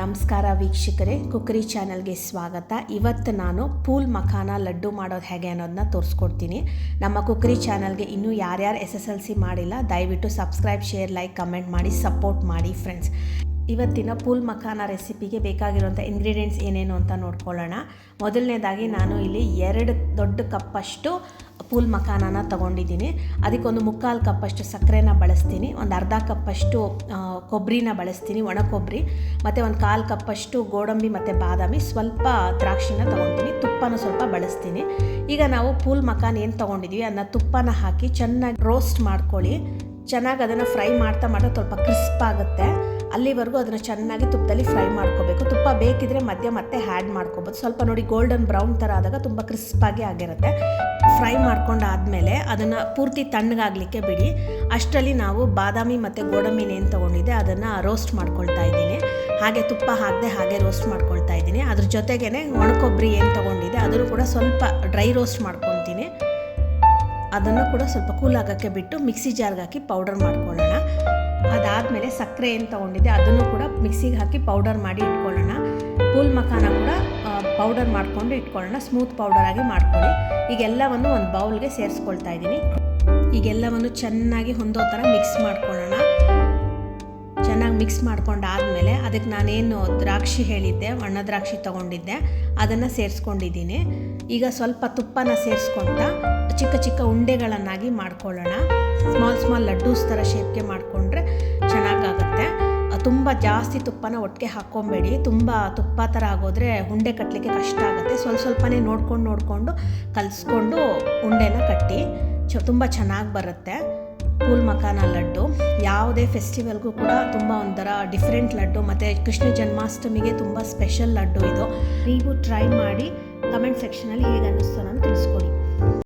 ನಮಸ್ಕಾರ ವೀಕ್ಷಕರೇ, ಕುಕ್ಕರಿ ಚಾನಲ್ಗೆ ಸ್ವಾಗತ. ಇವತ್ತು ನಾನು ಪೂಲ್ ಮಖಾನ ಲಡ್ಡು ಮಾಡೋದು ಹೇಗೆ ಅನ್ನೋದನ್ನ ತೋರಿಸ್ಕೊಡ್ತೀನಿ. ನಮ್ಮ ಕುಕ್ಕರಿ ಚಾನಲ್ಗೆ ಇನ್ನೂ ಯಾರ್ಯಾರು SSLC ಮಾಡಿಲ್ಲ ದಯವಿಟ್ಟು ಸಬ್ಸ್ಕ್ರೈಬ್, ಶೇರ್, ಲೈಕ್, ಕಮೆಂಟ್ ಮಾಡಿ ಸಪೋರ್ಟ್ ಮಾಡಿ ಫ್ರೆಂಡ್ಸ್. ಇವತ್ತಿನ ಪೂಲ್ ಮಖಾನ ರೆಸಿಪಿಗೆ ಬೇಕಾಗಿರುವಂಥ ಇಂಗ್ರೀಡಿಯೆಂಟ್ಸ್ ಏನೇನು ಅಂತ ನೋಡ್ಕೊಳ್ಳೋಣ. ಮೊದಲನೇದಾಗಿ ನಾನು ಇಲ್ಲಿ 2 ದೊಡ್ಡ ಕಪ್ಪಷ್ಟು ಪೂಲ್ ಮಖಾನನ ತೊಗೊಂಡಿದ್ದೀನಿ. ಅದಕ್ಕೊಂದು 3/4 ಕಪ್ಪಷ್ಟು ಸಕ್ಕರೆನ ಬಳಸ್ತೀನಿ, ಒಂದು ಅರ್ಧ ಕಪ್ಪಷ್ಟು ಕೊಬ್ಬರಿನ ಬಳಸ್ತೀನಿ, ಒಣ ಕೊಬ್ಬರಿ, ಮತ್ತು ಒಂದು 1/4 ಕಪ್ಪಷ್ಟು ಗೋಡಂಬಿ ಮತ್ತು ಬಾದಾಮಿ, ಸ್ವಲ್ಪ ದ್ರಾಕ್ಷಿನ ತೊಗೊತೀನಿ, ತುಪ್ಪನ ಸ್ವಲ್ಪ ಬಳಸ್ತೀನಿ. ಈಗ ನಾವು ಪೂಲ್ ಮಖಾನ ಏನು ತೊಗೊಂಡಿದ್ವಿ ಅದನ್ನ ತುಪ್ಪನ ಹಾಕಿ ಚೆನ್ನಾಗಿ ರೋಸ್ಟ್ ಮಾಡ್ಕೊಳ್ಳಿ. ಚೆನ್ನಾಗಿ ಅದನ್ನು ಫ್ರೈ ಮಾಡ್ತಾ ಸ್ವಲ್ಪ ಕ್ರಿಸ್ಪ್ ಆಗುತ್ತೆ, ಅಲ್ಲಿವರೆಗೂ ಅದನ್ನು ಚೆನ್ನಾಗಿ ತುಪ್ಪದಲ್ಲಿ ಫ್ರೈ ಮಾಡ್ಕೋಬೇಕು. ತುಪ್ಪ ಬೇಕಿದ್ರೆ ಮತ್ತೆ ಆ್ಯಡ್ ಮಾಡ್ಕೋಬೋದು. ಸ್ವಲ್ಪ ನೋಡಿ ಗೋಲ್ಡನ್ ಬ್ರೌನ್ ಥರ ಆದಾಗ ತುಂಬ ಕ್ರಿಸ್ಪಾಗಿ ಆಗಿರುತ್ತೆ. ಫ್ರೈ ಮಾಡ್ಕೊಂಡಾದಮೇಲೆ ಅದನ್ನು ಪೂರ್ತಿ ತಣ್ಣಗಾಗಲಿಕ್ಕೆ ಬಿಡಿ. ಅಷ್ಟರಲ್ಲಿ ನಾವು ಬಾದಾಮಿ ಮತ್ತು ಗೋಡಂಬಿನ ಏನು ತೊಗೊಂಡಿದ್ದೆ ಅದನ್ನು ರೋಸ್ಟ್ ಮಾಡ್ಕೊಳ್ತಾ ಇದ್ದೀನಿ. ಹಾಗೆ ತುಪ್ಪ ಹಾಕದೆ ಹಾಗೆ ರೋಸ್ಟ್ ಮಾಡ್ಕೊಳ್ತಾ ಇದ್ದೀನಿ. ಅದ್ರ ಜೊತೆಗೇ ಒಣ ಕೊಬ್ಬರಿ ಏನು ತೊಗೊಂಡಿದ್ದೆ ಅದನ್ನು ಕೂಡ ಸ್ವಲ್ಪ ಡ್ರೈ ರೋಸ್ಟ್ ಮಾಡ್ಕೊತೀನಿ. ಅದನ್ನು ಕೂಡ ಸ್ವಲ್ಪ ಕೂಲ್ ಆಗೋಕ್ಕೆ ಬಿಟ್ಟು ಮಿಕ್ಸಿ ಜಾರ್ಗೆ ಹಾಕಿ ಪೌಡರ್ ಮಾಡ್ಕೊಳ್ಳೋಣ. ಅದಾದಮೇಲೆ ಸಕ್ಕರೆ ಏನು ತೊಗೊಂಡಿದ್ದೆ ಅದನ್ನು ಕೂಡ ಮಿಕ್ಸಿಗೆ ಹಾಕಿ ಪೌಡರ್ ಮಾಡಿ ಇಟ್ಕೊಳ್ಳೋಣ. ಪೂಲ್ ಮಖಾನ ಕೂಡ ಪೌಡರ್ ಮಾಡಿಕೊಂಡು ಇಟ್ಕೊಳ್ಳೋಣ, ಸ್ಮೂತ್ ಪೌಡರಾಗಿ ಮಾಡ್ಕೊಳ್ಳಿ. ಈಗೆಲ್ಲವನ್ನು ಒಂದು ಬೌಲ್ಗೆ ಸೇರಿಸ್ಕೊಳ್ತಾ ಇದ್ದೀನಿ. ಈಗೆಲ್ಲವನ್ನು ಚೆನ್ನಾಗಿ ಹೊಂದೋ ಥರ ಮಿಕ್ಸ್ ಮಾಡ್ಕೊಳ್ಳೋಣ. ಚೆನ್ನಾಗಿ ಮಿಕ್ಸ್ ಮಾಡ್ಕೊಂಡಾದಮೇಲೆ ಅದಕ್ಕೆ ನಾನೇನು ದ್ರಾಕ್ಷಿ ಹೇಳಿದ್ದೆ, ಒಣ ದ್ರಾಕ್ಷಿ ತೊಗೊಂಡಿದ್ದೆ, ಅದನ್ನು ಸೇರಿಸ್ಕೊಂಡಿದ್ದೀನಿ. ಈಗ ಸ್ವಲ್ಪ ತುಪ್ಪನ ಸೇರಿಸ್ಕೊಳ್ತಾ ಚಿಕ್ಕ ಚಿಕ್ಕ ಉಂಡೆಗಳನ್ನಾಗಿ ಮಾಡ್ಕೊಳ್ಳೋಣ. ಸ್ಮಾಲ್ ಲಡ್ಡೂಸ್ ಥರ ಶೇಪ್ಗೆ ಮಾಡಿಕೊಂಡ್ರೆ ಚೆನ್ನಾಗಾಗುತ್ತೆ. ತುಂಬ ಜಾಸ್ತಿ ತುಪ್ಪನ ಒಟ್ಟಿಗೆ ಹಾಕ್ಕೊಬೇಡಿ, ತುಂಬ ತುಪ್ಪ ಥರ ಆಗೋದ್ರೆ ಉಂಡೆ ಕಟ್ಟಲಿಕ್ಕೆ ಕಷ್ಟ ಆಗುತ್ತೆ. ಸ್ವಲ್ಪನೇ ನೋಡಿಕೊಂಡು ಕಲಿಸ್ಕೊಂಡು ಉಂಡೆನ ಕಟ್ಟಿ ತುಂಬ ಚೆನ್ನಾಗಿ ಬರುತ್ತೆ. ಪೂಲ್ ಮಖಾನ ಲಡ್ಡು ಯಾವುದೇ ಫೆಸ್ಟಿವಲ್ಗೂ ಕೂಡ ತುಂಬ ಒಂಥರ ಡಿಫ್ರೆಂಟ್ ಲಡ್ಡು, ಮತ್ತು ಕೃಷ್ಣ ಜನ್ಮಾಷ್ಟಮಿಗೆ ತುಂಬ ಸ್ಪೆಷಲ್ ಲಡ್ಡು ಇದು. ನೀವು ಟ್ರೈ ಮಾಡಿ ಕಮೆಂಟ್ ಸೆಕ್ಷನಲ್ಲಿ ಹೇಗೆ ಅನ್ನಿಸ್ತು ಅನ್ನೋದು ತಿಳಿಸ್ಕೊಡಿ.